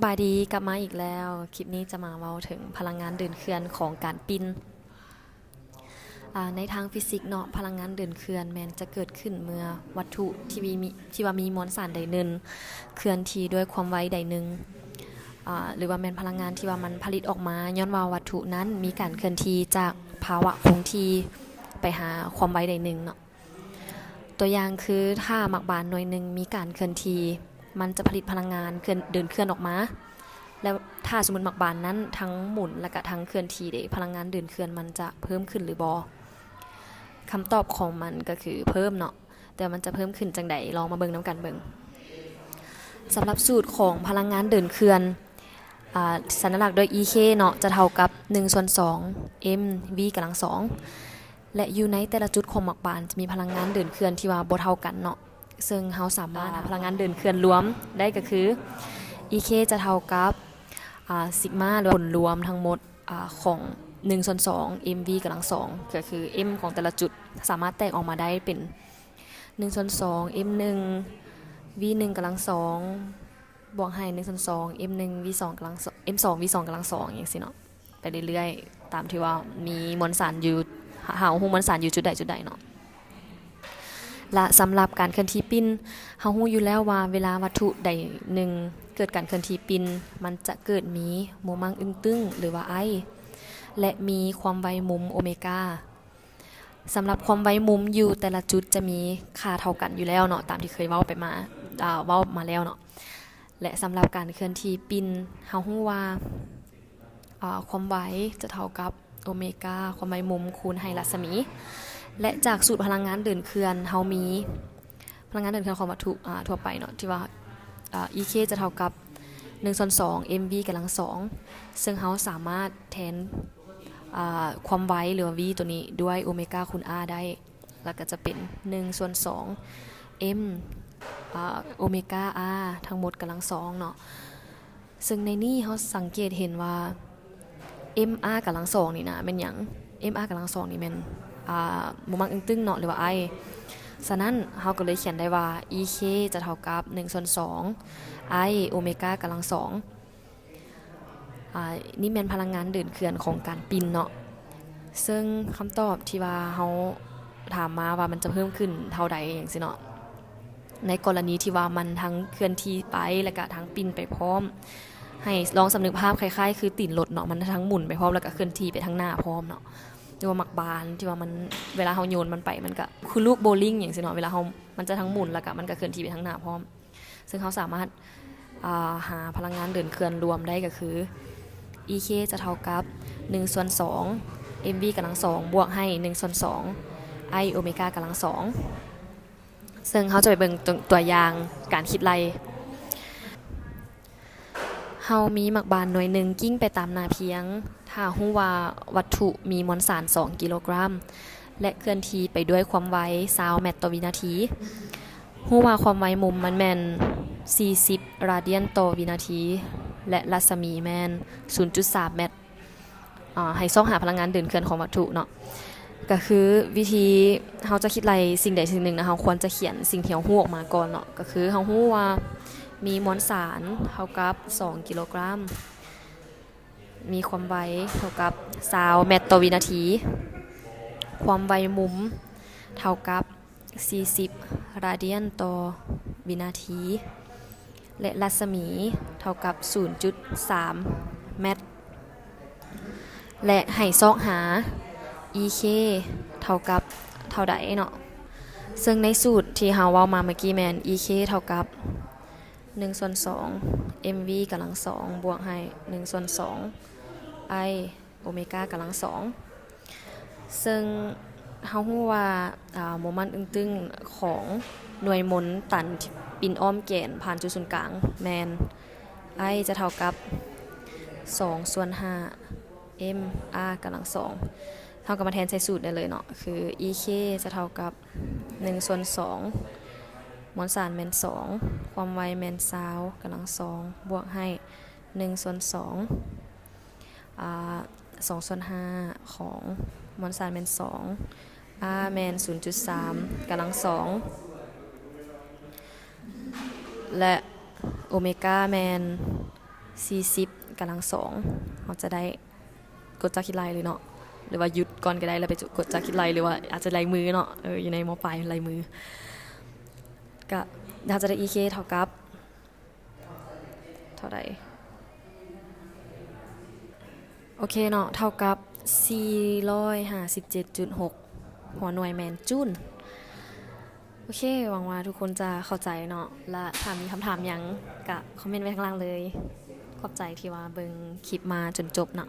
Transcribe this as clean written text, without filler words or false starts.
สบายดีกลับมาอีกแล้วคลิปนี้จะมาเว้าถึงพลังงานเดินเคลื่อนของการปิ้นในทางฟิสิกส์เนาะพลังงานเดินเคลื่อนแม้นจะเกิดขึ้นเมื่อวัตถุที่ว่ามีมวลสารใดหนึ่งเคลื่อนที่ด้วยความไวใดหนึ่งหรือว่าแม้นพลังงานที่ว่ามันผลิตออกมาย้อนว่าวัตถุนั้นมีการเคลื่อนที่จากภาวะคงที่ไปหาความไวใดหนึ่งเนาะตัวอย่างคือถ้าหมักบานหน่วยหนึ่งมีการเคลื่อนที่มันจะผลิตพลังงานเดินเคลื่อนออกมาแล้วถ้าสมมุติหมักบานนั้นทั้งหมุนและก็ทั้งเคลื่อนที่ได้พลังงานเดินเคลื่อนมันจะเพิ่มขึ้นหรือบ่คำตอบของมันก็คือเพิ่มเนาะแต่มันจะเพิ่มขึ้นจังใดลองมาเบิ่งนำกันเบิ่งสำหรับสูตรของพลังงานเดินเคลื่อนสัญลักษณ์โดย EK เนาะจะเท่ากับ1/2 mv กำลัง2และอยู่ในแต่ละจุดของหมักบานจะมีพลังงานเดินเคลื่อนที่ว่าบ่เท่ากันเนาะซึ่งเฮาสามารถพลังงานเดินเคลื่อนรวมได้ก็คือ EK จะเท่ากับซิกมาหรือผลรวมทั้งหมดของ1/2 mv กำลัง2ก็คือ m ของแต่ละจุดสามารถแตกออกมาได้เป็น1/2 m1 v1 กำลัง2บวกให้1/2 m1 v2 กำลังm2 v2 กำลัง2อย่างซี่เนาะไปเรื่อยๆตามที่ว่ามีมวลสารอยู่หาฮู้มวลสารอยู่จุดใดเนาะและสำหรับการเคลื่อนที่ปิ้นเฮาฮู้อยู่แล้วว่าเวลาวัตถุใดหนึ่งเกิดการเคลื่อนที่ปิ้นมันจะเกิดมีโมเมนต์อึ้งตึ้งหรือว่า I และมีความไวมุมโอเมก้าสำหรับความไวมุมอยู่แต่ละจุดจะมีค่าเท่ากันอยู่แล้วเนาะตามที่เคยเว้ามาแล้วเนาะและสำหรับการเคลื่อนที่ปิ้นเฮาฮู้ว่าความไวจะเท่ากับโอเมก้าความไวมุมคูณให้รัศมีและจากสูตรพลังงานเดินเคลื่อนเฮามีพลังงานเดินเคลื่อนของวัตถุทั่วไปเนาะที่ว่าEK จะเท่ากับ1/2 mv กำลัง2ซึ่งเฮาสามารถแทนความไวหรือ v ตัวนี้ด้วยโอเมก้าคูณ r ได้แล้วก็จะเป็น1/2 m โอเมก้า r ทั้งหมดกำลัง2เนาะซึ่งในนี้เฮาสังเกตเห็นว่า mr กำลัง2นี่นะแม่นหยัง mr กำลัง2นี่แม่นโมเมนต์อึ้งตึ้งเนาะหรือว่า I ฉะนั้นเฮาก็เลยเขียนได้ว่า EK จะเท่ากับ1/2 I โอเมก้ากำลัง2นี่แม่นพลังงานเดินเคลื่อนของการปิ้นเนาะซึ่งคำตอบที่ว่าเฮาถามมาว่ามันจะเพิ่มขึ้นเท่าใดอย่างซี่เนาะในกรณีที่ว่ามันทั้งเคลื่อนที่ไปแล้วก็ทั้งปิ้นไปพร้อมให้ลองสำนึกภาพคล้ายๆคือตีนรถเนาะมันทั้งหมุนไปพร้อมแล้วก็เคลื่อนที่ไปทางหน้าพร้อมเนาะหรือว่าหมักบานที่ว่ามันเวลาเฮาโยนมันไปมันก็คือลูกโบว์ลิ่งอย่างซี่เนาะเวลาเฮามันจะทั้งหมุนแล้วก็มันก็เคลื่อนที่ไปทางหน้าพร้อมซึ่งเฮาสามารถหาพลังงานเดินเคลื่อนรวมได้ก็คือ EK จะเท่ากับ1/2 mv กำลัง2บวกให้1/2 I โอเมก้ากำลัง2ซึ่งเฮาจะไปเบิ่งตัวอย่างการคิดไล่เฮามีหมักบานหน่วยนึงกิ้งไปตามหน้าเพียงถ้าฮู้ว่าวัตถุมีมวลสาร2กิโลกรัมและเคลื่อนที่ไปด้วยความไว20เมตรต่อวินาทีฮู้ว่าความไวมุมมันแม่น40ราเดียนต่อวินาทีและรัศมีแม่น 0.3 เมตรให้ส่องหาพลังงานเดินเคลื่อนของวัตถุเนาะก็คือวิธีเฮาจะคิดอะไรสิ่งใดสิ่งหนึ่งนะเฮาควรจะเขียนสิ่งที่เฮาฮู้ออกมาก่อนเนาะก็คือเฮาฮู้ว่ามีมวลสารเท่ากับ2กิโลกรัมมีความไวเท่ากับ20เมตรต่อวินาทีความไวมุมเท่ากับ40ราเดียนต่อวินาทีและรัศมีเท่ากับ 0.3 เมตรและให้ซอกหา EK เท่ากับเท่าใดเนาะซึ่งในสูตรที่เฮาเว้ามาเมื่อกี้แม่น EK เท่ากับ1/2 mv กำลัง2บวกให้1/2 I โอเมก้ากำลัง2ซึ่งเฮาฮู้ว่าโมเมนต์อึ้งตึ้งของหน่วยมนตันที่ปินอ้อมแกนผ่านจุดศูนย์กลางแมน I จะเท่ากับ2/5 m r กำลัง2เท่ากับมาแทนใส่สูตรได้เลยเนาะคือ EK จะเท่ากับ1/2มวลสารแม่น2ความไวแม่น20กำลัง2บวกให้1/22/5ของมวลสารแม่น2 r แม่น 0.3 กำลัง2และโอเมก้าแม่น 40กำลังสองเราจะได้กดจากคิดไลเลยเนาะหรือว่าหยุดก่อนก็ได้แล้วไปกดจากคิดไลหรือว่าอาจจะไลมือเนาะอยู่ในมปลายไลมือก็เราจะได้ EK เท่ากับเท่าใดโอเคเนาะเท่ากับ457.6 หัวหน่วยแมนจุนโอเคหวังว่าทุกคนจะเข้าใจเนาะและถ้ามีคำถามยังก็คอมเมนต์ไว้ข้างล่างเลยขอบใจที่ว่าเบิ่งคลิปมาจนจบเนาะ